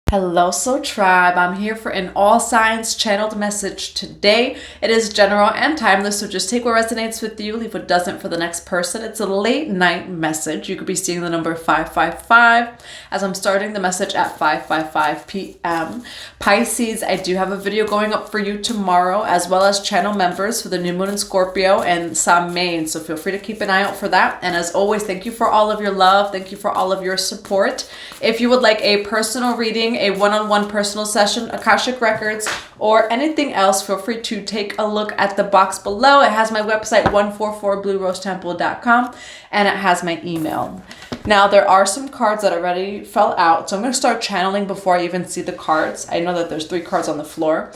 Hello, Soul Tribe. I'm here for an all signs channeled message today. It is general and timeless, so just take what resonates with you, leave what doesn't for the next person. It's a late night message. You could be seeing the number 555 as I'm starting the message at 5:55 p.m. Pisces, I do have a video going up for you tomorrow, as well as channel members for the new moon in Scorpio and Samhain. So feel free to keep an eye out for that. And as always, thank you for all of your love. Thank you for all of your support. If you would like a personal reading, a one-on-one personal session, Akashic Records, or anything else, feel free to take a look at the box below. It has my website, 144bluerosetemple.com, and it has my email. Now, there are some cards that already fell out, so I'm going to start channeling before I even see the cards. I know that there's 3 cards on the floor.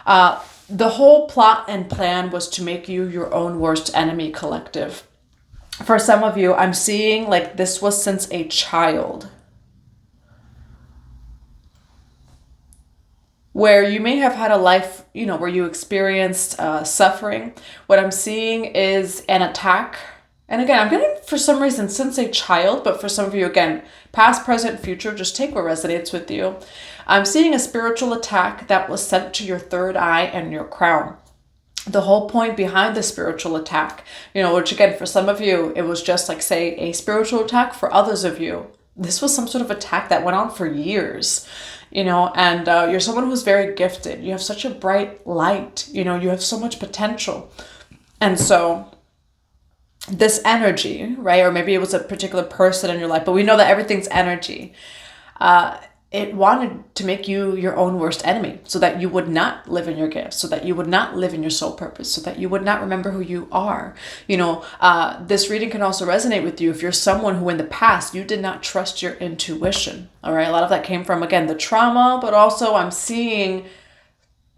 The whole plot and plan was to make you your own worst enemy, collective. For some of you, I'm seeing like this was since a child, where you may have had a life, where you experienced suffering. What I'm seeing is an attack. And again, I'm getting, for some reason, since a child, but for some of you, again, past, present, future, just take what resonates with you. I'm seeing a spiritual attack that was sent to your third eye and your crown. The whole point behind the spiritual attack, which again, for some of you, it was just like, say, a spiritual attack. For others of you, this was some sort of attack that went on for years. And you're someone who's very gifted. You have such a bright light, you have so much potential. And so this energy, right? Or maybe it was a particular person in your life, but we know that everything's energy. It wanted to make you your own worst enemy so that you would not live in your gifts, so that you would not live in your soul purpose, so that you would not remember who you are. This reading can also resonate with you if you're someone who in the past, you did not trust your intuition. All right. A lot of that came from, again, the trauma, but also I'm seeing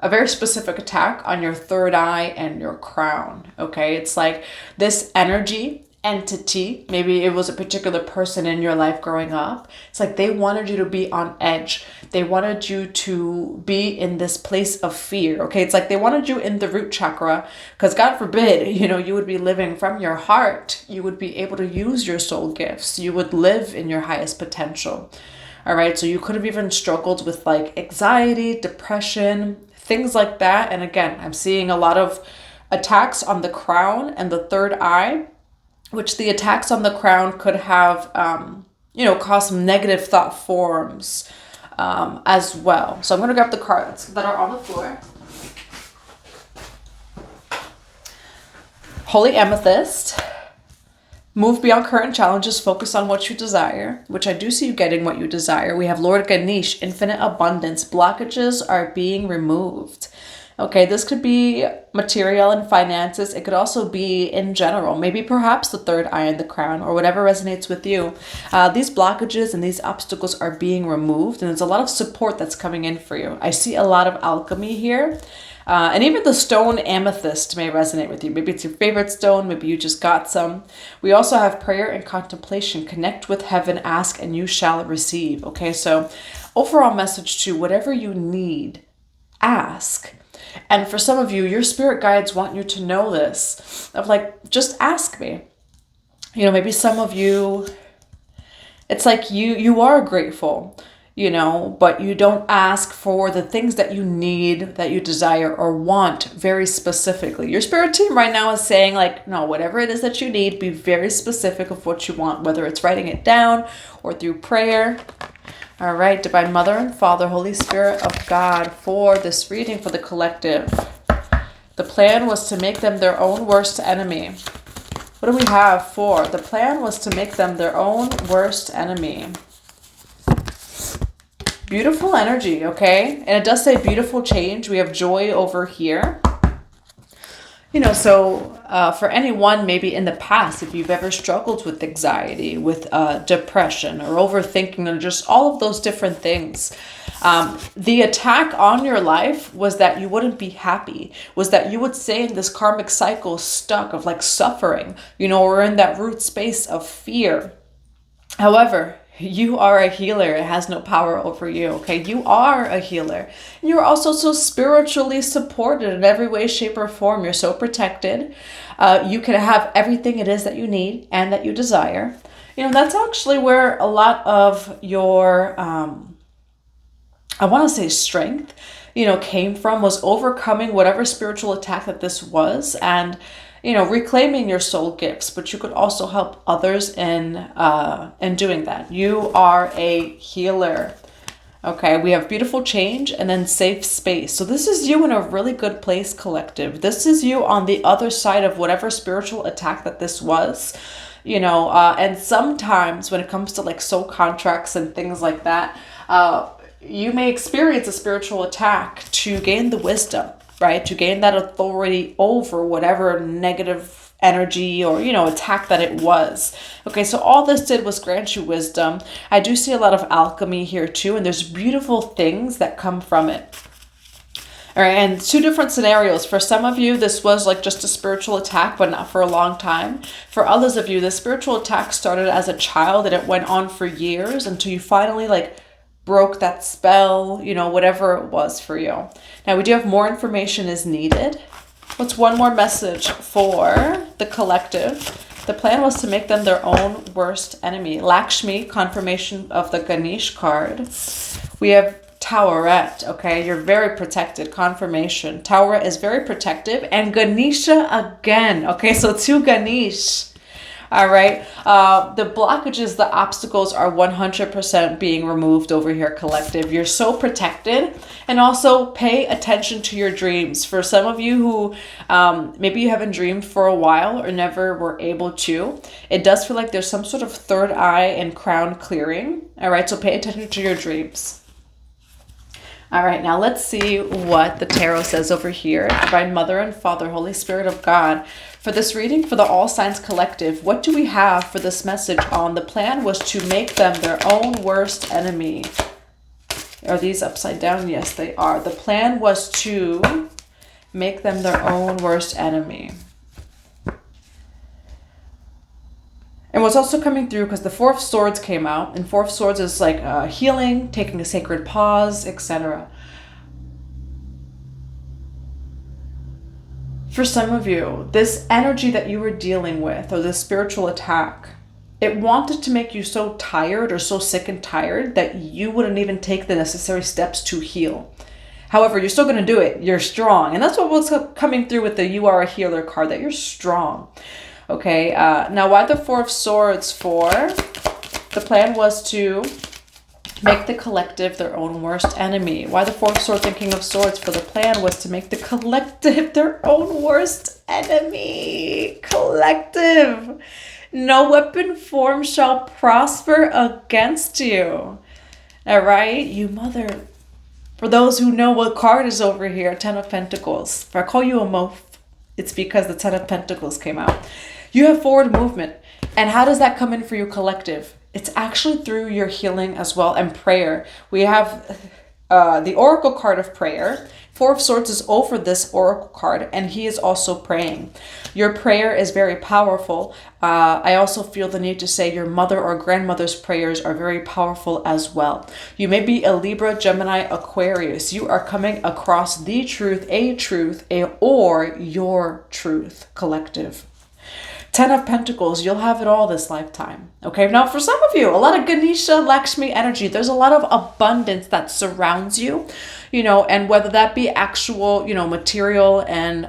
a very specific attack on your third eye and your crown. Okay. It's like this entity, maybe it was a particular person in your life growing up. It's like they wanted you to be on edge. They wanted you to be in this place of fear. Okay. It's like they wanted you in the root chakra, because God forbid, you would be living from your heart. You would be able to use your soul gifts. You would live in your highest potential. All right. So you could have even struggled with like anxiety, depression, things like that. And again, I'm seeing a lot of attacks on the crown and the third eye, which the attacks on the crown could have, caused some negative thought forms as well. So I'm going to grab the cards that are on the floor. Holy Amethyst. Move beyond current challenges, focus on what you desire, which I do see you getting what you desire. We have Lord Ganesh, infinite abundance. Blockages are being removed. Okay, this could be material and finances. It could also be in general, maybe perhaps the third eye and the crown, or whatever resonates with you. These blockages and these obstacles are being removed, and there's a lot of support that's coming in for you. I see a lot of alchemy here. And even the stone amethyst may resonate with you. Maybe it's your favorite stone. Maybe you just got some. We also have prayer and contemplation. Connect with heaven, ask, and you shall receive. Okay, so overall message to whatever you need, ask. And for some of you, your spirit guides want you to know this, of like, just ask me. Maybe some of you, it's like you are grateful, but you don't ask for the things that you need, that you desire or want very specifically. Your spirit team right now is saying like, no, whatever it is that you need, be very specific of what you want, whether it's writing it down or through prayer. All right, Divine Mother and Father, Holy Spirit of God, for this reading for the collective. The plan was to make them their own worst enemy. What do we have for? The plan was to make them their own worst enemy. Beautiful energy, okay? And it does say beautiful change. We have joy over here. For anyone maybe in the past, if you've ever struggled with anxiety, with depression or overthinking, or just all of those different things, the attack on your life was that you wouldn't be happy, was that you would stay in this karmic cycle stuck of like suffering, or in that root space of fear. However, you are a healer. It has no power over you. Okay. You are a healer. You're also so spiritually supported in every way, shape, or form. You're so protected. You can have everything it is that you need and that you desire. That's actually where a lot of your I want to say strength, came from, was overcoming whatever spiritual attack that this was, and reclaiming your soul gifts. But you could also help others in doing that. You are a healer. Okay, we have beautiful change and then safe space. So this is you in a really good place, collective. This is you on the other side of whatever spiritual attack that this was, and sometimes when it comes to like soul contracts and things like that, you may experience a spiritual attack to gain the wisdom, right? To gain that authority over whatever negative energy or, attack that it was. Okay, so all this did was grant you wisdom. I do see a lot of alchemy here too, and there's beautiful things that come from it. All right, and two different scenarios. For some of you, this was like just a spiritual attack, but not for a long time. For others of you, the spiritual attack started as a child and it went on for years until you finally like broke that spell, whatever it was for you. Now, we do have more information is needed. What's one more message for the collective? The plan was to make them their own worst enemy. Lakshmi, confirmation of the Ganesh card. We have Toweret, okay? You're very protected, confirmation. Tower is very protective. And Ganesha again, okay? So two Ganesh. All right. The blockages, the obstacles are 100% being removed over here, collective. You're so protected. And also pay attention to your dreams. For some of you who maybe you haven't dreamed for a while or never were able to, it does feel like there's some sort of third eye and crown clearing. All right. So pay attention to your dreams. All right, now let's see what the tarot says over here. Divine Mother and Father, Holy Spirit of God. For this reading for the All Signs Collective, what do we have for this message on? The plan was to make them their own worst enemy. Are these upside down? Yes, they are. The plan was to make them their own worst enemy. And what's also coming through, because the Four of Swords came out, and Four of Swords is like healing, taking a sacred pause, etc. For some of you, this energy that you were dealing with, or this spiritual attack, it wanted to make you so tired or so sick and tired that you wouldn't even take the necessary steps to heal. However, you're still going to do it. You're strong. And that's what was coming through with the You Are a Healer card, that you're strong. Okay, now why the Four of Swords for? The plan was to make the collective their own worst enemy. Why the Four of Swords and King of Swords? For the plan was to make the collective their own worst enemy. Collective. No weapon formed shall prosper against you. All right, you mother. For those who know what card is over here, Ten of Pentacles. If I call you a moaf, it's because the Ten of Pentacles came out. You have forward movement. And how does that come in for you, collective? It's actually through your healing as well and prayer. We have the Oracle card of prayer. Four of Swords is over this Oracle card, and he is also praying. Your prayer is very powerful. I also feel the need to say your mother or grandmother's prayers are very powerful as well. You may be a Libra, Gemini, Aquarius. You are coming across the truth, or your truth, collective. Ten of Pentacles, you'll have it all this lifetime. Okay, now for some of you, a lot of Ganesha, Lakshmi energy. There's a lot of abundance that surrounds you, and whether that be actual, material and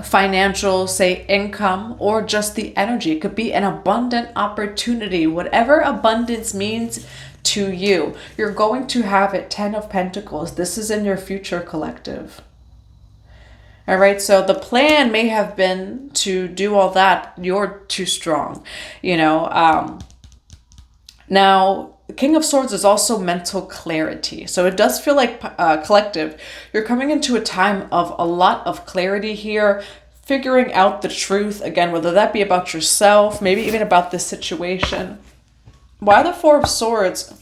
financial, say, income, or just the energy. It could be an abundant opportunity. Whatever abundance means to you, you're going to have it. Ten of Pentacles. This is in your future, collective. All right, so the plan may have been to do all that. You're too strong, Now, the King of Swords is also mental clarity. So it does feel like, collective, you're coming into a time of a lot of clarity here, figuring out the truth, again, whether that be about yourself, maybe even about this situation. Why the Four of Swords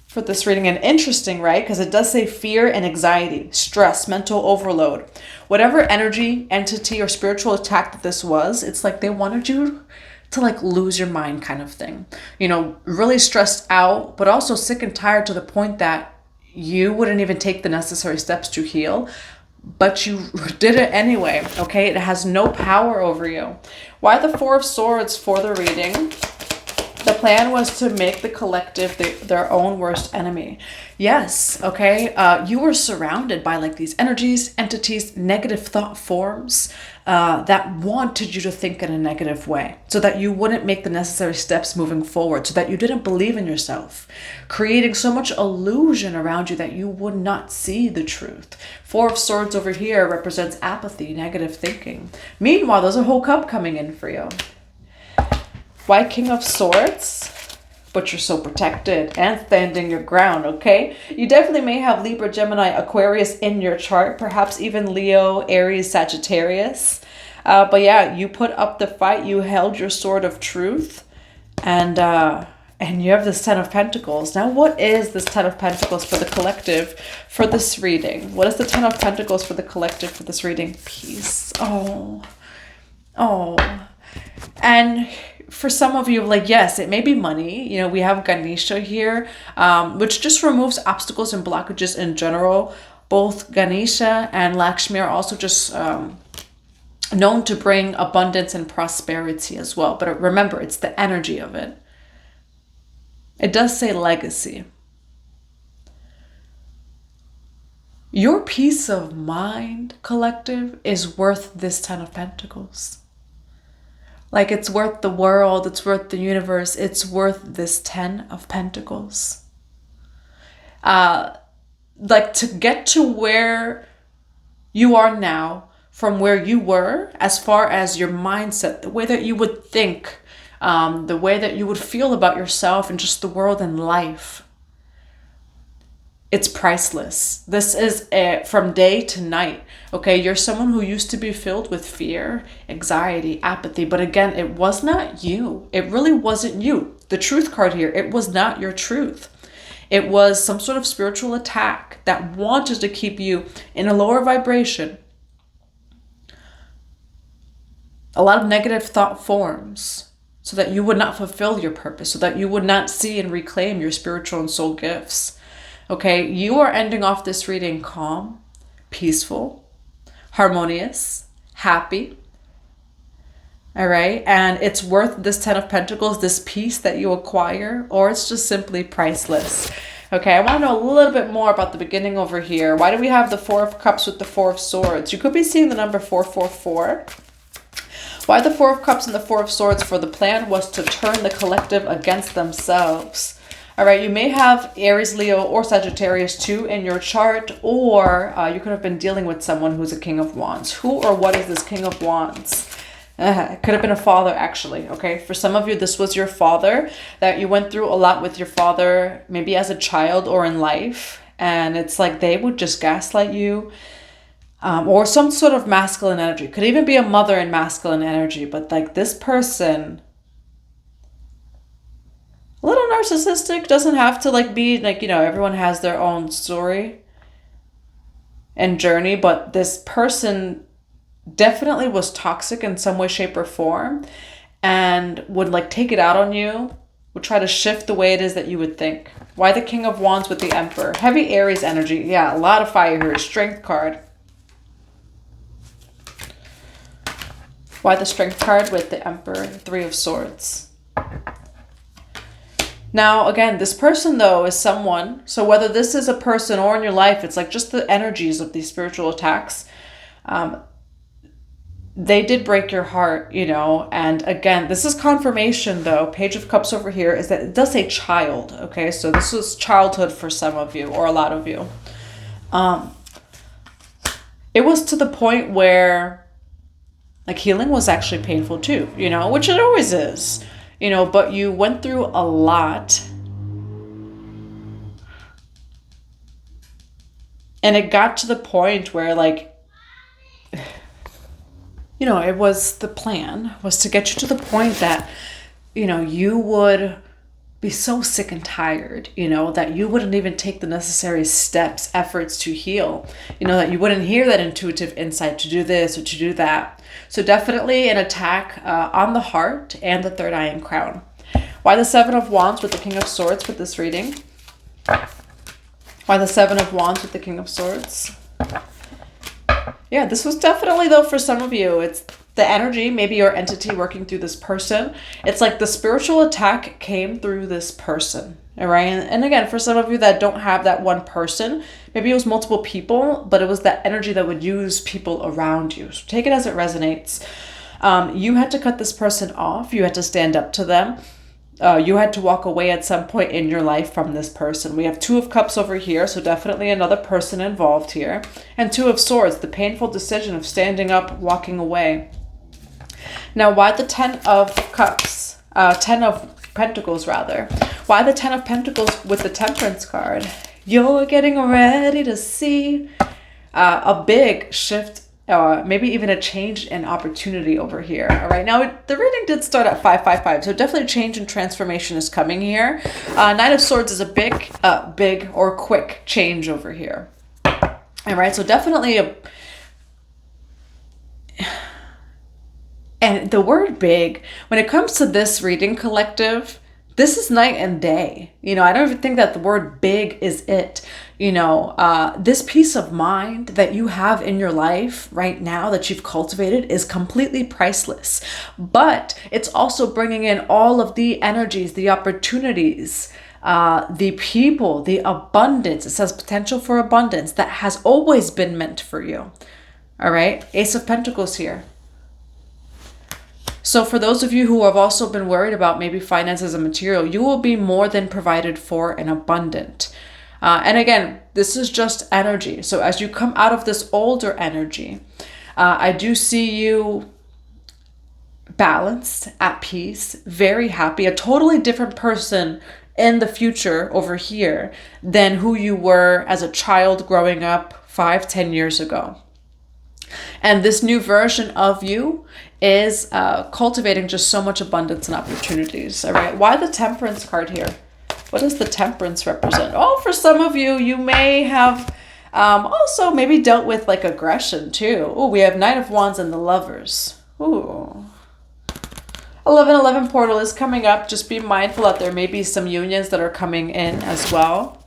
for this reading? And interesting, right? Because it does say fear and anxiety, stress, mental overload. Whatever energy, entity, or spiritual attack that this was, it's like they wanted you to like lose your mind kind of thing. Really stressed out, but also sick and tired to the point that you wouldn't even take the necessary steps to heal, but you did it anyway, okay? It has no power over you. Why the Four of Swords for the reading? The plan was to make the collective their own worst enemy. Yes, okay. You were surrounded by like these energies, entities, negative thought forms that wanted you to think in a negative way so that you wouldn't make the necessary steps moving forward, so that you didn't believe in yourself, creating so much illusion around you that you would not see the truth. Four of Swords over here represents apathy, negative thinking. Meanwhile, there's a whole cup coming in for you. Why King of Swords? But you're so protected and standing your ground, okay? You definitely may have Libra, Gemini, Aquarius in your chart, perhaps even Leo, Aries, Sagittarius. But yeah, you put up the fight, you held your sword of truth, and you have this Ten of Pentacles. Now, what is this Ten of Pentacles for the collective for this reading? What is the Ten of Pentacles for the collective for this reading? Peace. Oh. And for some of you, like, yes, it may be money. You know, we have Ganesha here, which just removes obstacles and blockages in general. Both Ganesha and Lakshmi are also just known to bring abundance and prosperity as well. But remember, it's the energy of it. It does say legacy. Your peace of mind, collective, is worth this Ten of Pentacles. Like, it's worth the world, it's worth the universe, it's worth this Ten of Pentacles. Like, to get to where you are now from where you were, as far as your mindset, the way that you would think, the way that you would feel about yourself and just the world and life. It's priceless. This is from day to night. Okay, you're someone who used to be filled with fear, anxiety, apathy. But again, it was not you. It really wasn't you. The truth card here, it was not your truth. It was some sort of spiritual attack that wanted to keep you in a lower vibration. A lot of negative thought forms so that you would not fulfill your purpose, so that you would not see and reclaim your spiritual and soul gifts. Okay, you are ending off this reading calm, peaceful, harmonious, happy. All right, and it's worth this Ten of Pentacles, this peace that you acquire, or it's just simply priceless. Okay, I want to know a little bit more about the beginning over here. Why do we have the Four of Cups with the Four of Swords? You could be seeing the number 444. Why the Four of Cups and the Four of Swords? For the plan was to turn the collective against themselves. All right, you may have Aries, Leo, or Sagittarius too in your chart, or you could have been dealing with someone who's a King of Wands. Who or what is this King of Wands? It could have been a father, actually, okay? For some of you, this was your father, that you went through a lot with your father, maybe as a child or in life, and it's like they would just gaslight you, or some sort of masculine energy. Could even be a mother in masculine energy, but like this person... a little narcissistic, doesn't have to like be like, you know, everyone has their own story and journey, but this person definitely was toxic in some way, shape, or form, and would like take it out on you, would try to shift the way it is that you would think. Why the King of Wands with the Emperor? Heavy Aries energy. Yeah, a lot of fire here. Strength card. Why the Strength card with the Emperor? Three of Swords. Now, again, this person, though, is someone, so whether this is a person or in your life, it's like just the energies of these spiritual attacks. They did break your heart, you know, and again, this is confirmation, though. Page of Cups over here is that it does say child, okay? So this was childhood for some of you, or a lot of you. It was to the point where, like, healing was actually painful, too, you know, which it always is. You know, but you went through a lot. And it got to the point where, like, you know, it was the plan was to get you to the point that, you know, you would be so sick and tired, you know, that you wouldn't even take the necessary steps, efforts to heal, you know, that you wouldn't hear that intuitive insight to do this or to do that. So definitely an attack on the heart and the third eye and crown. Why the Seven of Wands with the King of Swords with this reading? Why the Seven of Wands with the King of Swords? Yeah, this was definitely, though, for some of you, it's the energy, maybe your entity working through this person, it's like the spiritual attack came through this person. All right. And again, for some of you that don't have that one person, maybe it was multiple people, but it was that energy that would use people around you. So take it as it resonates. You had to cut this person off. You had to stand up to them. You had to walk away at some point in your life from this person. We have Two of Cups over here, so definitely another person involved here. And Two of Swords, the painful decision of standing up, walking away. Now, why the 10 of Cups? 10 of Pentacles, rather. Why the 10 of Pentacles with the Temperance card? You're getting ready to see a big shift, maybe even a change in opportunity over here. All right, now the reading did start at 555, so definitely change and transformation is coming here. Knight of Swords is a big or quick change over here. All right, so definitely and the word big, when it comes to this reading, collective, this is night and day. You know, I don't even think that the word big is it. You know, this peace of mind that you have in your life right now that you've cultivated is completely priceless. But it's also bringing in all of the energies, the opportunities, the people, the abundance. It says potential for abundance that has always been meant for you. All right. Ace of Pentacles here. So for those of you who have also been worried about maybe finances and material, you will be more than provided for and abundant. And again, this is just energy. So as you come out of this older energy, I do see you balanced, at peace, very happy, a totally different person in the future over here than who you were as a child growing up 5-10 years ago. And this new version of you is cultivating just so much abundance and opportunities. All right. Why the Temperance card here? What does the Temperance represent? Oh, for some of you, you may have also maybe dealt with like aggression too. Oh, we have Knight of Wands and the Lovers. Ooh. 1111 portal is coming up. Just be mindful that there may be some unions that are coming in as well.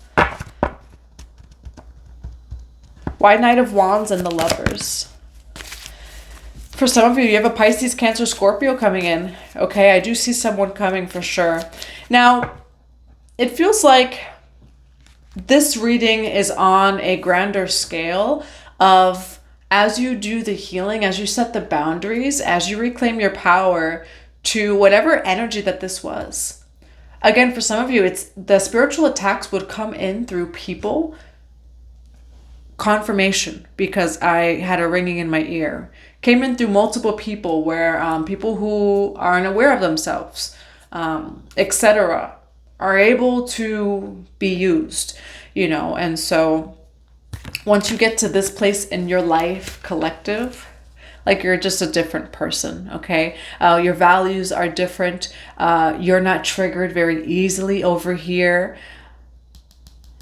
Why Knight of Wands and the Lovers? For some of you, you have a Pisces, Cancer, Scorpio coming in. Okay, I do see someone coming for sure. Now, it feels like this reading is on a grander scale of as you do the healing, as you set the boundaries, as you reclaim your power to whatever energy that this was. Again, for some of you, it's the spiritual attacks would come in through people. Confirmation, because I had a ringing in my ear. Came in through multiple people where people who are unaware of themselves, etc., are able to be used, you know. And so once you get to this place in your life, collective, like you're just a different person, okay? Your values are different. You're not triggered very easily over here.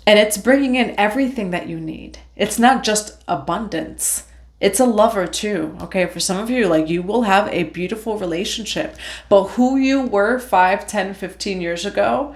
And it's bringing in everything that you need. It's not just abundance. It's a lover too, okay? For some of you, like you will have a beautiful relationship. But who you were 5, 10, 15 years ago,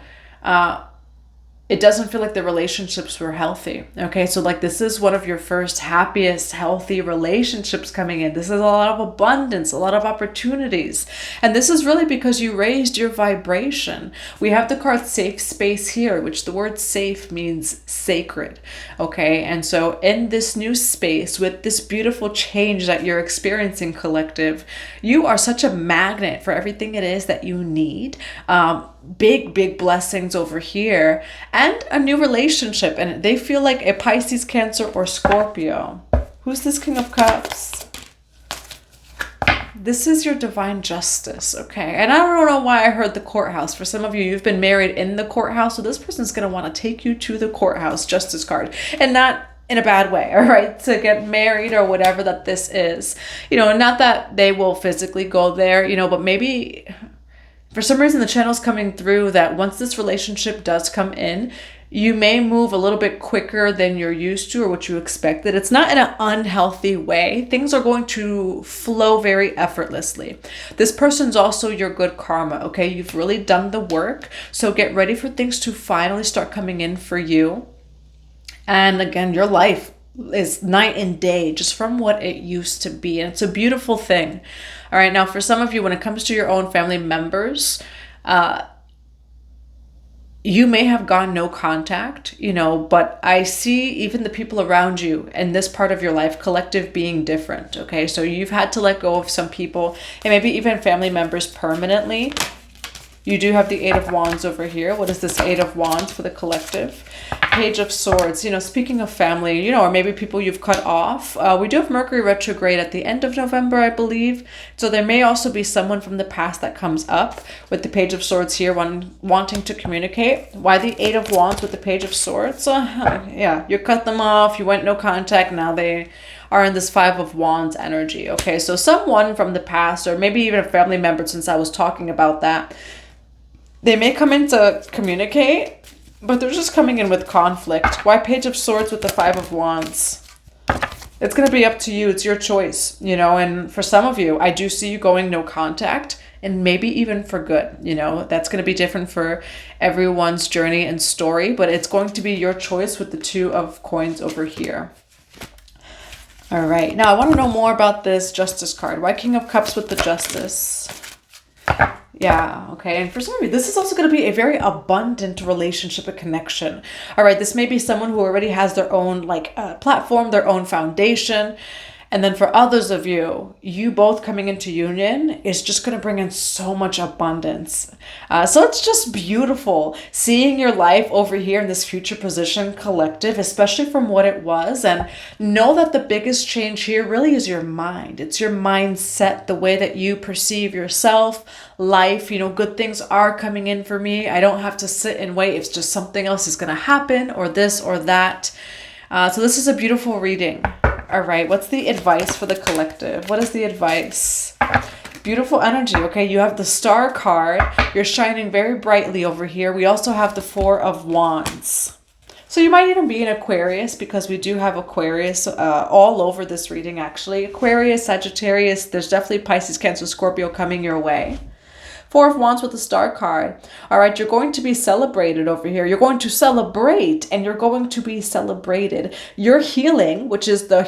it doesn't feel like the relationships were healthy, okay? So like this is one of your first happiest, healthy relationships coming in. This is a lot of abundance, a lot of opportunities. And this is really because you raised your vibration. We have the card safe space here, which the word safe means sacred, okay? And so in this new space with this beautiful change that you're experiencing, collective, you are such a magnet for everything it is that you need. Big blessings over here and a new relationship, and they feel like a Pisces, Cancer, or Scorpio. Who's this King of Cups? This is your divine justice, okay? And I don't know why I heard the courthouse. For some of you, you've been married in the courthouse, so this person's going to want to take you to the courthouse, justice card, and not in a bad way, all right, to get married or whatever that this is. You know, not that they will physically go there, you know, but maybe for some reason the channel's coming through that once this relationship does come in, you may move a little bit quicker than you're used to or what you expected. It's not in an unhealthy way. Things are going to flow very effortlessly. This person's also your good karma, okay? You've really done the work. So get ready for things to finally start coming in for you. And again, your life is night and day just from what it used to be. And it's a beautiful thing. All right. Now, for some of you, when it comes to your own family members, you may have gone no contact, but I see even the people around you in this part of your life, collective, being different. Okay. So you've had to let go of some people and maybe even family members permanently. You do have the Eight of Wands over here. What is this Eight of Wands for the collective? Page of Swords. Speaking of family, or maybe people you've cut off. We do have Mercury retrograde at the end of November, I believe. So there may also be someone from the past that comes up with the Page of Swords here, wanting to communicate. Why the Eight of Wands with the Page of Swords? Yeah, you cut them off. You went no contact. Now they are in this Five of Wands energy. Okay, so someone from the past, or maybe even a family member, since I was talking about that, they may come in to communicate, but they're just coming in with conflict. Why Page of Swords with the Five of Wands? It's going to be up to you. It's your choice, and for some of you, I do see you going no contact, and maybe even for good. That's going to be different for everyone's journey and story, but it's going to be your choice with the Two of Coins over here. All right. Now, I want to know more about this Justice card. Why King of Cups with the Justice? Yeah, okay. And for some of you, this is also going to be a very abundant relationship and connection. All right, this may be someone who already has their own platform, their own foundation. And then for others of you, you both coming into union is just going to bring in so much abundance. So it's just beautiful seeing your life over here in this future position collective, especially from what it was. And know that the biggest change here really is your mind. It's your mindset, the way that you perceive yourself, life. Good things are coming in for me. I don't have to sit and wait. It's just something else is going to happen, or this or that. So this is a beautiful reading. All right, what's the advice for the collective? What is the advice? Beautiful energy, okay? You have the Star card. You're shining very brightly over here. We also have the Four of Wands. So you might even be an Aquarius, because we do have Aquarius all over this reading, actually. Aquarius, Sagittarius, there's definitely Pisces, Cancer, Scorpio coming your way. Four of Wands with the Star card. All right, you're going to be celebrated over here. You're going to celebrate, and you're going to be celebrated. Your healing, which is the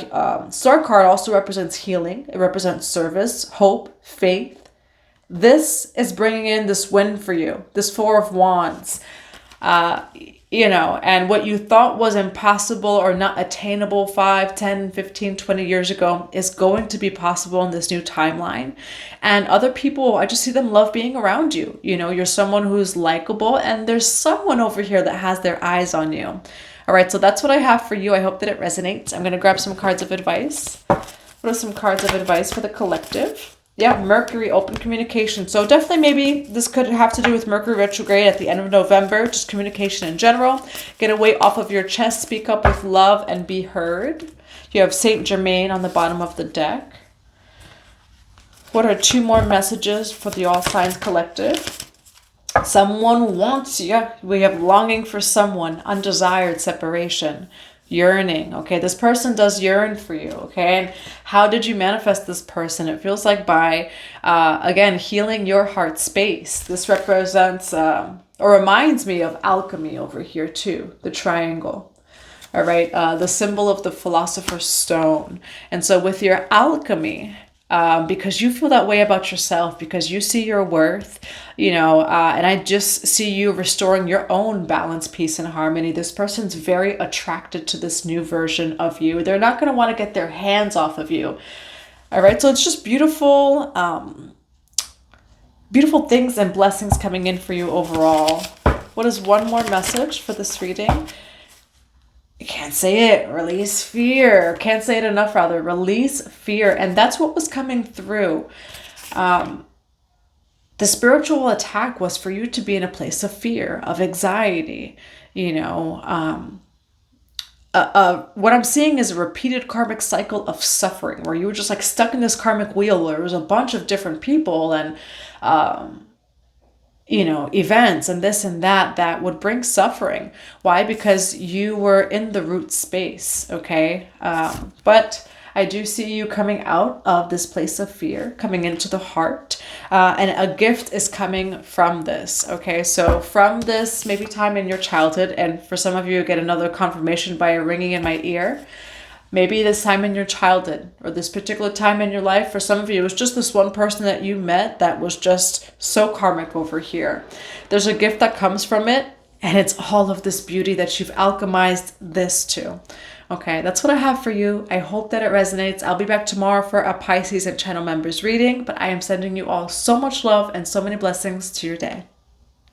Star card, also represents healing. It represents service, hope, faith. This is bringing in this win for you, this Four of Wands. And what you thought was impossible or not attainable 5, 10, 15, 20 years ago is going to be possible in this new timeline. And other people, I just see them love being around you. You're someone who's likable, and there's someone over here that has their eyes on you. All right, so that's what I have for you. I hope that it resonates. I'm going to grab some cards of advice. What are some cards of advice for the collective? Yeah, Mercury, open communication. So definitely maybe this could have to do with Mercury retrograde at the end of November, just communication in general. Get a weight off of your chest, speak up with love, and be heard. You have Saint Germain on the bottom of the deck. What are 2 more messages for the All Signs collective? Someone wants you. We have longing for someone, undesired separation. Yearning. Okay, this person does yearn for you. Okay, and how did you manifest this person? It feels like by again healing your heart space. This represents or reminds me of alchemy over here too, the triangle. All right, the symbol of the Philosopher's Stone. And so with your alchemy, because you feel that way about yourself, because you see your worth, and I just see you restoring your own balance, peace, and harmony. This person's very attracted to this new version of you. They're not going to want to get their hands off of you. All right, so it's just beautiful, beautiful things and blessings coming in for you overall. What is one more message for this reading? I can't say it. Release fear. Can't say it enough, rather. Release fear. And that's what was coming through. The spiritual attack was for you to be in a place of fear, of anxiety. What I'm seeing is a repeated karmic cycle of suffering, where you were just like stuck in this karmic wheel where there was a bunch of different people and events and this and that would bring suffering. Why? Because you were in the root space, okay? But I do see you coming out of this place of fear, coming into the heart, and a gift is coming from this, okay? So from this maybe time in your childhood, and for some of you get another confirmation by a ringing in my ear, Maybe this time in your childhood or this particular time in your life, for some of you, it was just this one person that you met that was just so karmic over here. There's a gift that comes from it, and it's all of this beauty that you've alchemized this to. Okay, that's what I have for you. I hope that it resonates. I'll be back tomorrow for a Pisces and channel members reading, but I am sending you all so much love and so many blessings to your day.